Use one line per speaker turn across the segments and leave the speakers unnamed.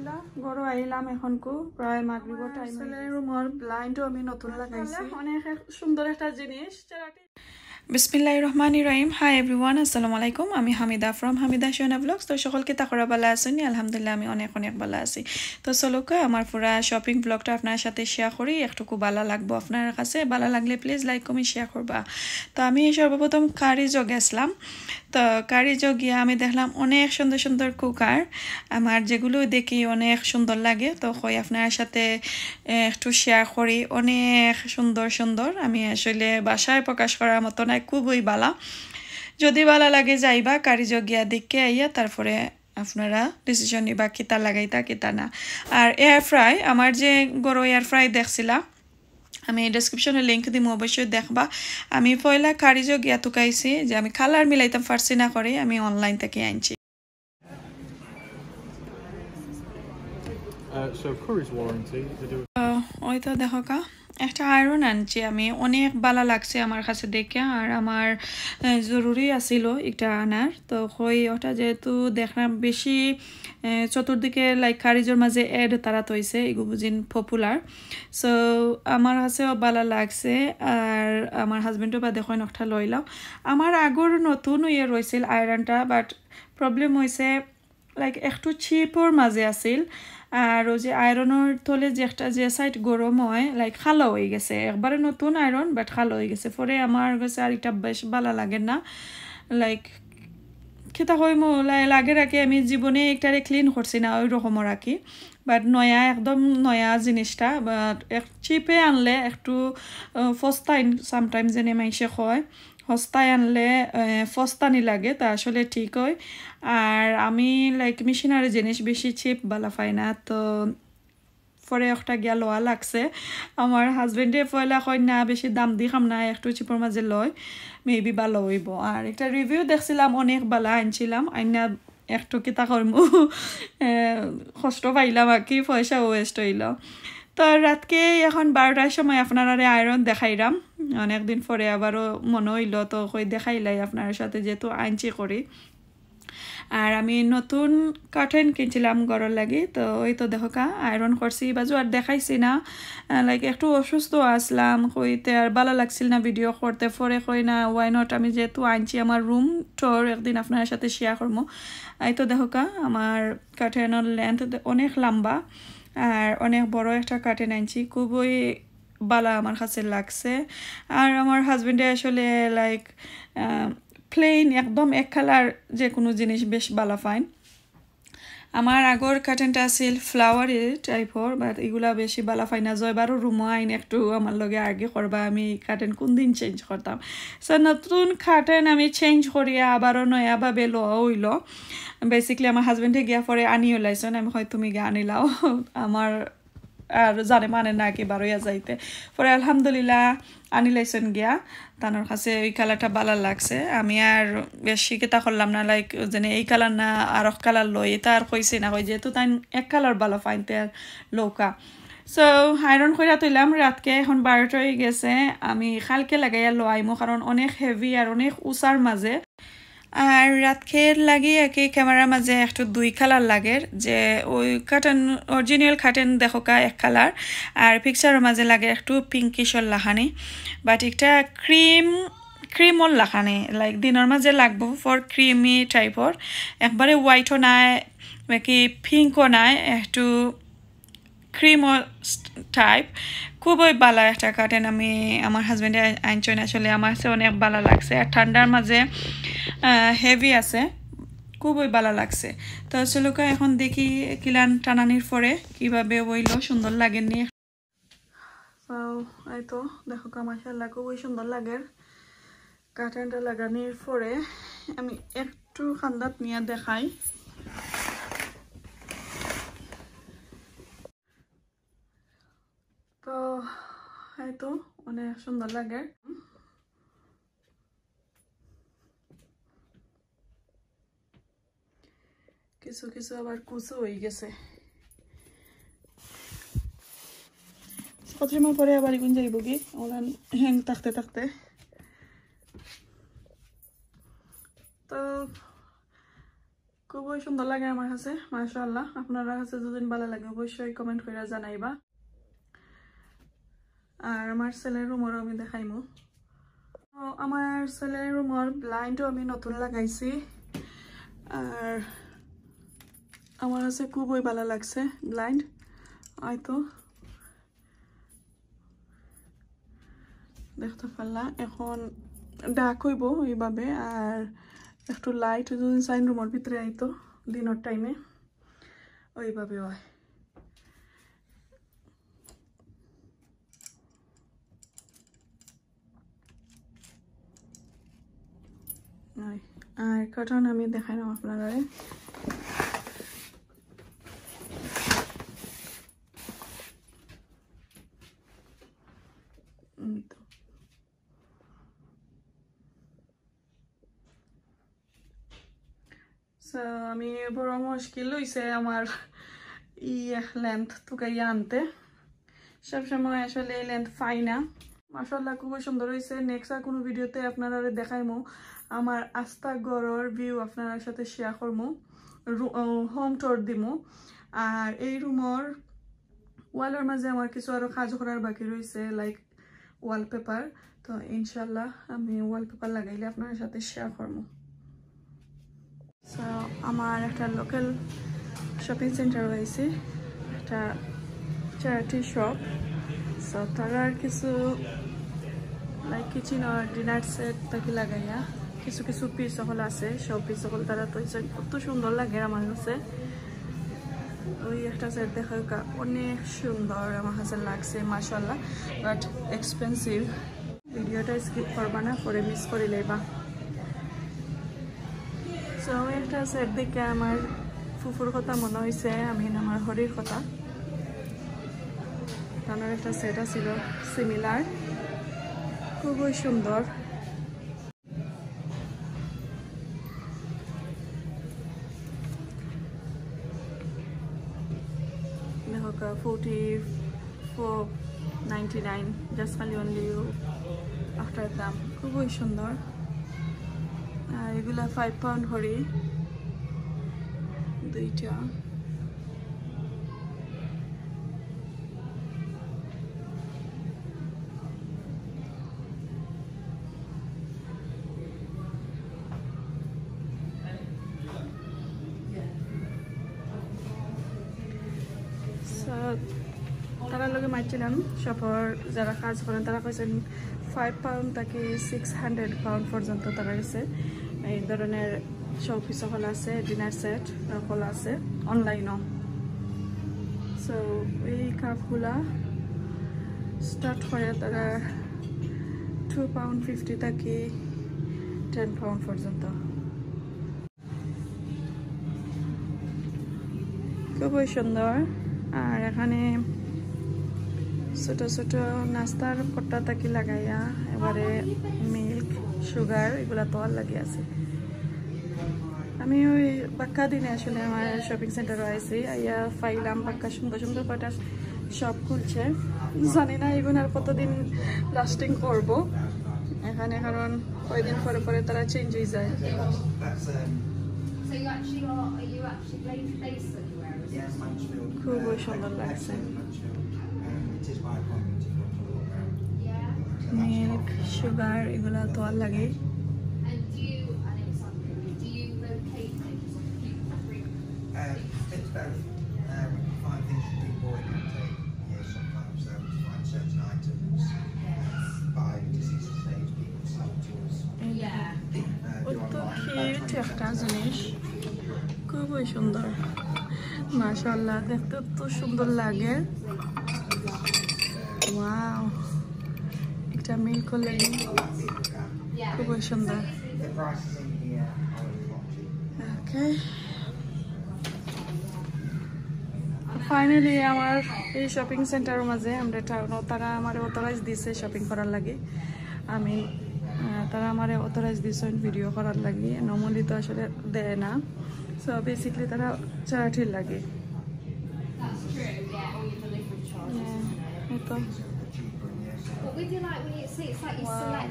বিসমিল্লাহ গরো আইলাম এখন কো প্রায় মাগরিবের টাইম হইছে রুমের ব্লাইন্ডও আমি নতুন লাগাইছি অনেক সুন্দর একটা জিনিস চারাটি বিসমিল্লাহির রহমানির রহিম হাই এভরিওয়ান আসসালামু আলাইকুম আমি হামিদা ফ্রম হামিদা শোনা ব্লগস তো সকলকে তাকরা ভালো আছেন আলহামদুলিল্লাহ আমি অনেক অনেক ভালো আছি তো চলো আমার পুরা শপিং ব্লগটা আপনার সাথে শেয়ার করি একটুকু ভালো লাগবে আপনার কাছে ভালো লাগলে প্লিজ লাইক কমেন্ট শেয়ার করবা তো আমি সর্বপ্রথম কারিজো গেছিলাম তো কারিজো গিয়ে আমি দেখলাম অনেক সুন্দর সুন্দর কুকার আমার যেগুলো দেখি অনেক সুন্দর লাগে তো কই আপনার সাথে একটু শেয়ার করি অনেক সুন্দর সুন্দর আমি আসলে ভাষায় প্রকাশ করার মতো না খুবই ভালো যদি ভালো লাগে যাইবা কারিজো গিয়া দেখে আইয়া তারপরে আপনারা ডিসিশন নিবা কিতা লাগাইতা কিতা না আর এয়ার ফ্রাই আমার যে গরো এয়ার ফ্রাই দেখছিলাম আমি ডেসক্রিপশনে লিংক দিম অবশ্যই দেখবা আমি পয়লা কারিজো গিয়া তুকাইছি যে আমি কালার মিলাইতাম ফার্সি না করে আমি অনলাইন থেকে আনছি
So Curry's warranty
ওই তো দেখো কা একটা আয়রন আনছি আমি অনেক ভালো লাগছে আমার কাছে দেখে আর আমার জরুরি আছিল এটা আনার তো কই ওটা যেহেতু দেখলাম বেশি চতুর্দিকে লাইক কারিজোর মাঝে এড তারা তৈছে এগুলো বুঝিন পপুলার সো আমার কাছেও ভালো লাগছে আর আমার হাজবেন্ডও বা দেখো একটা লইলাম আমার আগর নতুন ইয়ে রয়েছিল আয়রনটা বাট প্রবলেম হয়েছে লাইক একটু চিপর মাঝে আছিল আর ওই যে আয়রনের তলে যে একটা যে সাইড গরম হয় লাইক খালো হয়ে গেছে একবারে নতুন আয়রন বাট খালো হয়ে গেছে পরে আমার কাছে আর এটা বেশ ভালো লাগে না লাইক খেতা হয় লাগে রাখি আমি জীবনে একটারে ক্লিন করছি না ওই রকমও রাখি বাট নয়া একদম নয়া জিনিসটা বাট চিপে আনলে একটু ফস্তাইন সামটাইমস যেনে মাইসে হয় হস্তায় আনলে ফস্তানি লাগে তা আসলে ঠিক হয় আর আমি লাইক মেশিনারি জিনিস বেশি চিপ বালা পাই না তো পরে একটা গিয়া লোয়া লাগছে আমার হাজবেন্ডে পয়লা কয় না বেশি দাম দি খাম না একটু চিপর মাঝে লয় মেবি ভালো হইব আর একটা রিভিউ দেখছিলাম অনেক ভালো আনছিলাম আইনা একটু কিতা করমু কষ্ট পাইলাম আর কি পয়সা ওয়েস্ট হইল তো রাতকে এখন 12টার সময় আপনারা আয়রন দেখাইলাম অনেকদিন পরে আবারও মনে হইল তো কই দেখাইলাই আপনার সাথে যেহেতু আইনচি করি আর আমি নতুন কার্টেন কিনছিলাম গরর লাগি তো ওই তো দেখো কা আয়রন করছি বাজু আর দেখাইছি না লাইক একটু অসুস্থ আসলাম কইতে আর ভালো লাগছিল না ভিডিও করতে পরে কই না ওয়াই নট আমি যেহেতু আনছি আমার রুম টোর একদিন আপনার সাথে শেয়ার করবো এই তো দেখো কা আমার কার্টেনের লেন্থ অনেক লম্বা আর অনেক বড় একটা কার্টেন আনছি খুবই ভালো আমার কাছে লাগছে আর আমার হাজবেন্ডে আসলে লাইক প্লেন একদম এক কালার যে কোনো জিনিস বেশ ভালো পাইন আমার আগর কার্টেনটা আছিল ফ্লাওয়ারি টাইপর বাট এগুলা বেশি ভালো পাই না জয়বারও রুমো আইন একটু আমার লগে আগে করবা আমি কার্টেন কোন দিন চেঞ্জ করতাম সো নতুন কার্টেন আমি চেঞ্জ করিয়া আবারও নয়াভাবে লওয়া হইল বেসিকলি আমার হাজবেন্ডে গিয়া পরে আনিও লাইছেন আমি হয় তুমি গিয়ে আনিলাও আমার আর জানে মানে না কি বারোয়া যাইতে পরে আলহামদুলিল্লাহ আনি লাইছেন গিয়া তানোর কাছে ওই কালারটা ভালো লাগছে আমি আর বেশি কেতা করলাম না লাইক যেন এই কালার না আর কালার লই এটা আর কইছি না কই যেহেতু তাই এক কালার ভালো ফাইনতে আর লৌকা সো আয়রন কইরা তুইলাম রাতকে এখন 12টা হয়ে গেছে আমি কালকে লাগাইয়া লইমো কারণ অনেক হেভি আর অনেক উঁচার মাঝে আর রাতকের লাগি একে ক্যামেরার মাঝে একটু দুই কালার লাগে যে ওই কার্টেন অরিজিনাল কার্টেন দেখো কা এক কালার আর পিকচারের মাঝে লাগে একটু পিঙ্কিশর লাখানি বাট একটা ক্রিমর লাখানি লাইক দিনের মাঝে লাগবো ফর ক্রিমি টাইপর একবারে হোয়াইটও নাই বাকি পিঙ্কও নাই একটু ক্রিমর টাইপ খুবই ভালো একটা কার্টেন আমি আমার হাজবেন্ডে আনছেন আসলে আমার কাছে অনেক ভালো লাগছে আর ঠান্ডার মাঝে হেভি আছে খুবই ভালো লাগছে তো চলুকা এখন দেখি কিলান টানানির পরে কিভাবে হইল সুন্দর লাগেনি এই তো দেখো মাশাআল্লাহ খুবই সুন্দর লাগে কার্টেনটা লাগানোর পরে আমি একটু খান্দাত নিয়ে দেখাই তো এই তো অনেক সুন্দর লাগে কিছু কিছু আবার কুচো হয়ে গেছে কতদিন পরে আবার এগুন যাইব কি ওরা হ্যাং থাকতে থাকতে তো খুবই খুবই সুন্দর লাগে আমার কাছে মাশাআল্লাহ আপনারা কাছে যদি ভালো লাগে অবশ্যই কমেন্ট করে জানাইবা আর আমার সেলের রুমও আমি দেখাইমু আমার সেলের রুমর ব্লাইন্ডও আমি নতুন লাগাইছি আর আমার কাছে খুবই ভালো লাগছে ব্লাইন্ড হয়তো দেখতে পারলা এখন ডাক হইব এইভাবে আর একটু লাইট যদি সাইন রুমের ভিতরে আইতো দিনের টাইমে ওইভাবে হয় আর কটন আমি দেখাই না আপনারা আমি বড় মুশকিল হইছে আমার লেন্থ টুকাইয়া আনতে সবসময় আসলে এই লেন্থ পাই না মাশাআল্লাহ খুবই সুন্দর হয়েছে নেক্সট আর কোনো ভিডিওতে আপনারা দেখাইমু আমার আস্তা ঘরের ভিউ আপনার সাথে শেয়ার করমু হোম টুর দিমু আর এই রুমের ওয়ালের মাঝে আমার কিছু আরো কাজ করার বাকি রয়েছে লাইক ওয়ালপেপার তো ইনশাআল্লাহ আমি ওয়ালপেপার লাগাইলে আপনার সাথে শেয়ার করমু সো আমার একটা লোকাল শপিং সেন্টার রয়েছে একটা চ্যারিটি শপ সো তারা কিছু লাইক কিচেন আর ডিনার সেট তাকে লাগাইয়া কিছু কিছু পিস সকল আছে সব পিস সকল তারা তো কত সুন্দর লাগে আমার কাছে ওই একটা সেট দেখা অনেক সুন্দর আমার কাছে লাগছে মাশাআল্লাহ বাট এক্সপেন্সিভ ভিডিওটা স্কিপ করবা না পরে মিস করে লইবা সো একটা সেট দেখে আমার ফুফুর কথা মনে হয়েছে আমি আমার হরির কথা তার একটা সেট ছিল সিমিলার খুবই সুন্দর দেখো 44.99 জাস্ট খালি অনলি আফটার দাম খুবই সুন্দর আর এগুলা 5 পাউন্ড হরি দুইটা তারা লগে মারছিলাম শপর যারা কাজ করেন তারা কইছেন 5 পাউন্ড থেকে 600 পাউন্ড পর্যন্ত তারা গেছে এই ধরনের শোপিস সকল আছে ডিনার সেট সকল আছে অনলাইনও সো এই কাপগুলা স্টার্ট করে তারা 2 পাউন্ড 50 থেকে 10 পাউন্ড পর্যন্ত খুবই সুন্দর আর এখানে ছোট ছোট নাস্তার পট্টা তাকি লাগাইয়া এবারে মিল্ক সুগার এগুলা তো আর লাগে আছে আমি ওই বাক্কা দিনে আসলে আমার শপিং সেন্টারে আইছি আইয়া ফাইলাম বাক্কা সুন্দর সুন্দর কটা শপ খুলছে জানি না এগুলো আর কতদিন লাস্টিং করব এখানে কারণ কয়েকদিন পরে পরে তারা চেঞ্জ হয়ে যায় খুবই সুন্দর লাগছে মিল্ক সুগার এগুলা তো আর লাগে একটা জিনিস খুবই সুন্দর মাশাআল্লাহ দেখতে তো সুন্দর লাগে ওয়াও একটা মিল্ক লেগি খুবই সুন্দর ওকে ফাইনালি আমার এই শপিং সেন্টারের মাঝে আমরা তারা আমার অথরাইজ দিছে শপিং করার লাগে আমি তারা আমার অথরাইজ দিয়েছেন ভিডিও করার লাগে নর্মালি তো আসলে দেয় না সো বেসিকলি তারা চ্যারিটির লাগে তো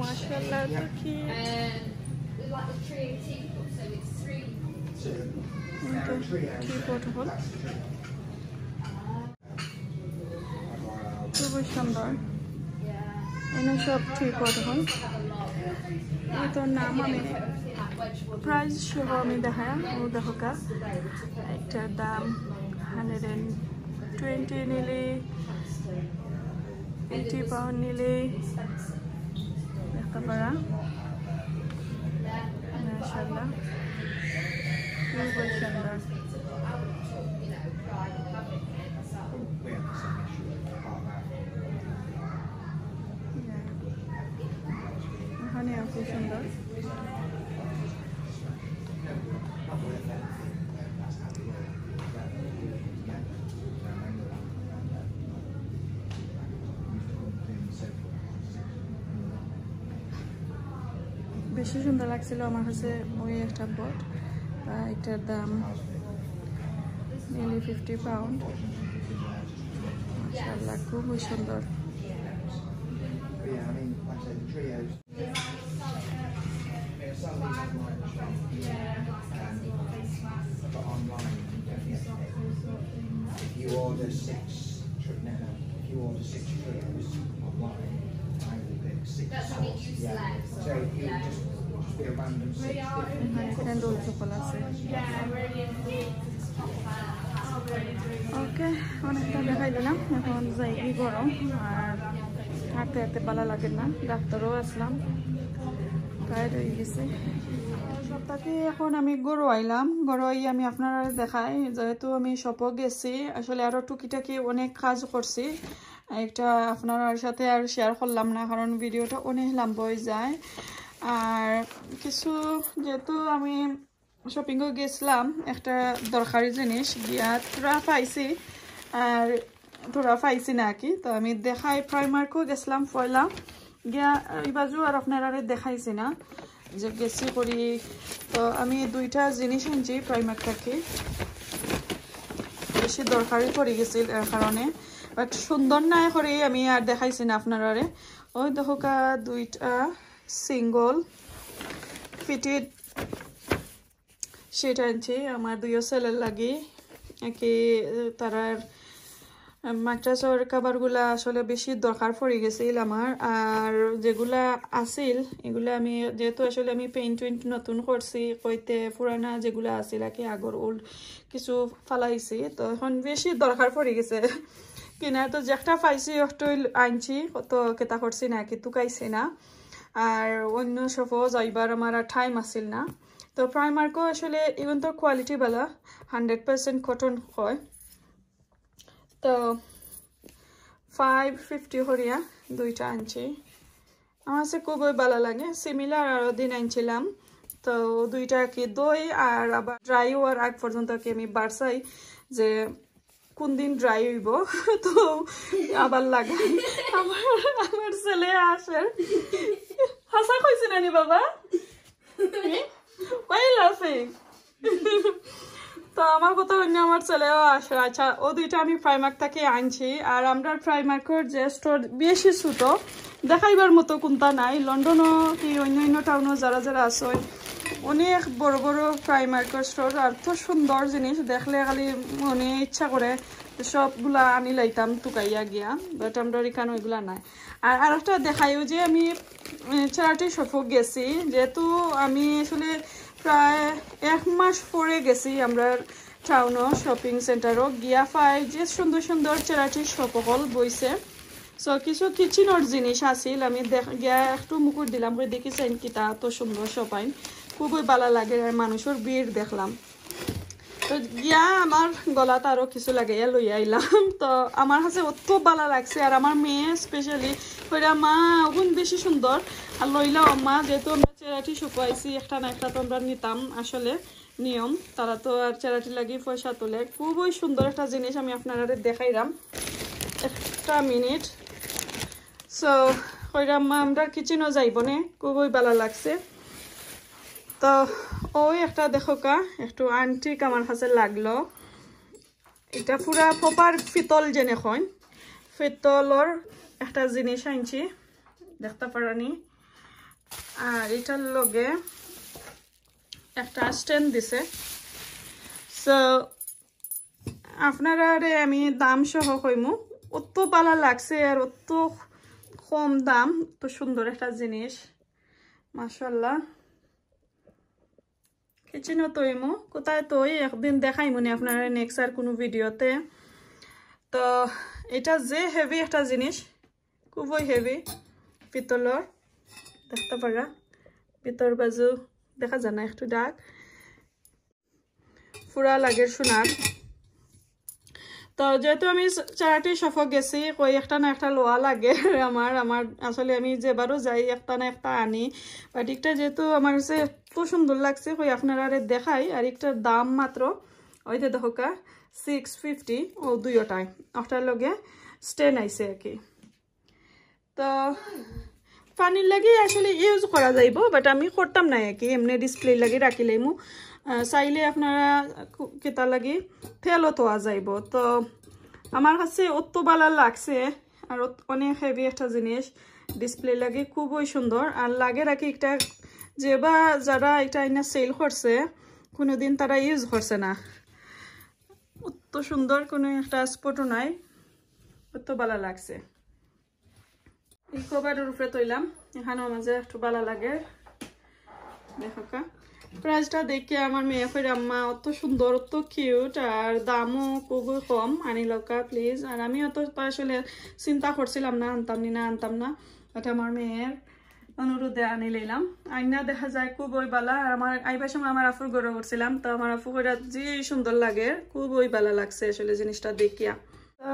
মাশাআল্লাহ তো কি পোর্টেবল খুবই সুন্দর এনে সব থ্রি পোর্টেবল এটার নাম আমি প্রাইস সহ আমি দেখা ও দেখো কা একটার দাম 120 নিলে 80 পাউন্ড নিলে দেখতে পারা মাশাআল্লাহ খুবই সুন্দর এখানে খুব সুন্দর বেশি সুন্দর লাগছিল আমার কাছে ওই একটা বট এটার দাম nearly 50 পাউন্ড মাশাআল্লাহ খুবই সুন্দর
You order 6 trios online, I will pick 6 sauce. Yeah. So you just be a random 6 different.
Candle চপল আছে ওকে অনেকটা দেখাই দিলাম এখন যাই কি গরম আর হাঁটতে হাঁটতে ভালো লাগে না ডাক্তারও আসলাম টায়ার্ড হয়ে গেছে সপ্তাহে এখন আমি গরু আইলাম গরু আই আমি আপনারা দেখাই যেহেতু আমি শপও গেছি আসলে আরও টুকিটাকি অনেক কাজ করছি একটা আপনার সাথে আর শেয়ার করলাম না কারণ ভিডিওটা অনেক লম্বা হয়ে যায় আর কিছু যেহেতু আমি শপিংও গেছিলাম একটা দরকারি জিনিস গিয়া তোরা পাইছি আর তোরা পাইছি না কি তো আমি দেখাই প্রাইমার্কও গেছিলাম পয়লা গিয়া এই বাজু আর আপনারা দেখাইছি না যে গেছি করি তো আমি দুইটা জিনিস আনছি প্রাইমার্ক থেকে বেশি দরকারি পড়ে গেছিল এর কারণে বাট সুন্দর নাই করে আমি আর দেখাইছি না আপনারা ওই দেখো দুইটা সিঙ্গল ফিটেড সেটা আনছি আমার দুইও ছেলের লাগে একে তারার মাদ্রাসার কাবারগুলা আসলে বেশি দরকার পড়ে গেছিল আমার আর যেগুলা আছিল এগুলা আমি যেহেতু আসলে আমি পেইন্ট নতুন করছি কইতে পুরানা যেগুলা আছিল আর কি আগর ওল্ড কিছু ফালাইছি তো এখন বেশি দরকার পড়ে গেছে কিনা তো যেটা পাইছি ওটাই আনছি তো কেতা করছি না কি তুকাইছি না আর অন্য সফও যাইবার আমার আর টাইম আছিল না তো প্রাইমার্কও আসলে ইভেন তো কোয়ালিটি বালা 100% কটন হয় তো 550 হরিয়া দুইটা আনছি আমার কাছে খুবই ভালো লাগে সিমিলার আরও দিন আনছিলাম তো দুইটা কি দই আর আবার ড্রাই হওয়ার আগ পর্যন্ত কি আমি বাড়ছাই যে কোন দিন ড্রাই হইব তো আবার লাগাই আমার ছেলে আসে হাসা কইছে নানি বাবা Why laughing? তো আমার কথা অন্য আমার ছেলেও আসে আচ্ছা ও দুইটা আমি প্রাইমার্ক থেকে আনছি আর আমরা প্রাইমার্কের যে স্টোর বেশি ছোট দেখাইবার মতো কোনটা নাই লন্ডনও কি অন্য টাউনও যারা যারা আছে অনেক বড় বড় প্রাইমার্কের স্টোর আর তো সুন্দর জিনিস দেখলে খালি মনে ইচ্ছা করে সবগুলা আনি লাইতাম টুকাইয়া গিয়া বাট আমরা এখানে ওইগুলা নাই আর আরেকটা দেখাইও যে আমি চ্যারিটি শপও গেছি যেহেতু আমি আসলে প্রায় 1 মাস পরে গেছি আমরা টাউনও শপিং সেন্টারও গিয়া পাই যে সুন্দর সুন্দর চ্যারিটি শপ হল বইছে সো কিছু কিচেনের জিনিস আছিল আমি গিয়া একটু মুকুট দিলাম করে দেখিছেন কিতা তো সুন্দর শপাইন খুবই ভালো লাগে আর মানুষের ভিড় দেখলাম তো গিয়া আমার গলাত আরও কিছু লাগাইয়া লই আইলাম তো আমার কাছে অত ভালো লাগছে আর আমার মেয়ে স্পেশালি কইরা মা ওগুন বেশি সুন্দর আর লইলাও মা যেহেতু আমরা চ্যারিটি শুকাইছি একটা না একটা তো আমরা নিতাম আসলে নিয়ম তারা তো আর চ্যারিটি লাগি পয়সা তোলে খুবই সুন্দর একটা জিনিস আমি আপনারা দেখাইলাম একটা মিনিট সো কইরা মা আমরা কিচেনও যাইব নে খুবই ভালো লাগছে তো ওই একটা দেখো কা একটু আন্টিক আমার কাছে লাগলো এটা পুরা প্রপার পিতল যেনে হয় পিতলর একটা জিনিস আনছি দেখতে পারানি আর এটার লগে একটা স্ট্যান্ড দিছে সো আপনারা আমি দাম সহ কইমু অত ভালো লাগছে আর অত কম দাম তো সুন্দর একটা জিনিস মাশাআল্লাহ কিচেনও তৈমু কোথায় তৈ একদিন দেখাই মনে আপনারা নেক্সট আর কোনো ভিডিওতে তো এটা যে হেভি একটা জিনিস খুবই হেভি পিতলের দেখতে পারা ভিতর বাজু দেখা যায় না একটু দাগ পুরা লাগে সোনার তো যেহেতু আমি চারাটি শপে গেছি কই একটা না একটা লোয়া লাগে আমার আসলে আমি যেবারও যাই একটা না একটা আনি বাট একটা যেহেতু আমার কাছে এত সুন্দর লাগছে কই আপনারা দেখাই আর একটার দাম মাত্র ওইতে দেখোকা 650 ও দুইটাই ওটার লগে স্টেন আইছে আর কি তো পানির লাগি আসলে ইউজ করা যাইব বাট আমি করতাম না আর কি এমনি ডিসপ্লে লাগি রাখিলেমু চাইলে আপনারা কেতা লাগি ফেলও তোয়া যাইব তো আমার কাছে অত ভালো লাগছে আর অনেক হেভি একটা জিনিস ডিসপ্লে লাগে খুবই সুন্দর আর লাগে রাখি একটা যে বা যারা এটা আইনা সেল করছে কোনোদিন তারা ইউজ করছে না অত সুন্দর কোনো একটা স্পটও নাই অত ভালো লাগছে এই কভারের উপরে তৈলাম এখানেও মাঝে একটু ভালো লাগে দেখো কা প্রাইসটা দেখে আমার মেয়ে কইরা আম্মা অত সুন্দর অত কিউট আর দামও খুবই কম আনিলকা প্লিজ আর আমি অত আসলে চিন্তা করছিলাম না আনতাম না এটা আমার মেয়ের অনুরোধে আনি লইলাম আইনা দেখা যায় খুবই ভালো আর আমার আইবার সময় আমার আফুর গড়ে উঠছিলাম তো আমার আফু কইরা যে সুন্দর লাগে খুবই ভালো লাগছে আসলে জিনিসটা দেখিয়া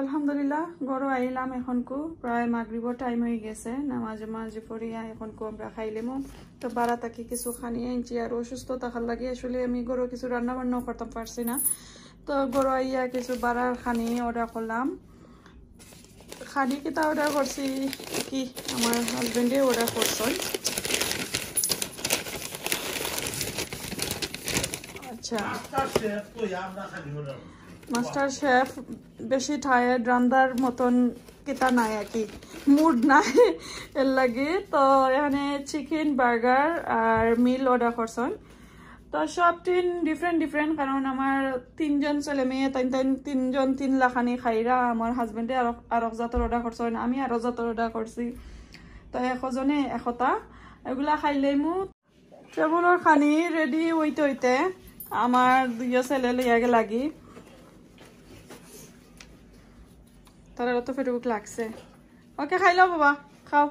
আলহামদুলিল্লাহ গড় আইলাম এখন কু প্রায় মাগরিবর টাইম হয়ে গেছে নামাজে পড়িয়া এখন কু আমরা খাইলেমো তো বারা থাকি কিছু খানি আনছি আর অসুস্থ থাকার লাগে আসলে আমি গড় কিছু রান্না বান্নাও করতে পারছি না তো গড় আইয়া কিছু বারার খানি অর্ডার করলাম খানি কিতা অর্ডার করছি কি আমার হাজবেন্ডে অর্ডার করছেন আচ্ছা মাস্টার শেফ বেশি টায়ার্ড রান্দার মতন কিতা নাই আর কি মুড নাই এর লাগে তো এখানে চিকেন বার্গার আর মিল অর্ডার করছেন তো সব ডিফারেন্ট কারণ আমার তিনজন ছেলে মেয়ে তিনজন 3 লাখানি খাইরা আমার হাজবেন্ডে আর জাতর অর্ডার করছেন আমি আর জাতর অর্ডার করছি তো একজনে একতা এগুলা খাইলে মু ট্রেভেলর খানি রেডি হইতে আমার 2 ছেলে লইয়াগে লাগি তারা তো ফেটুক লাগছে ওকে খাইলাও বাবা খাও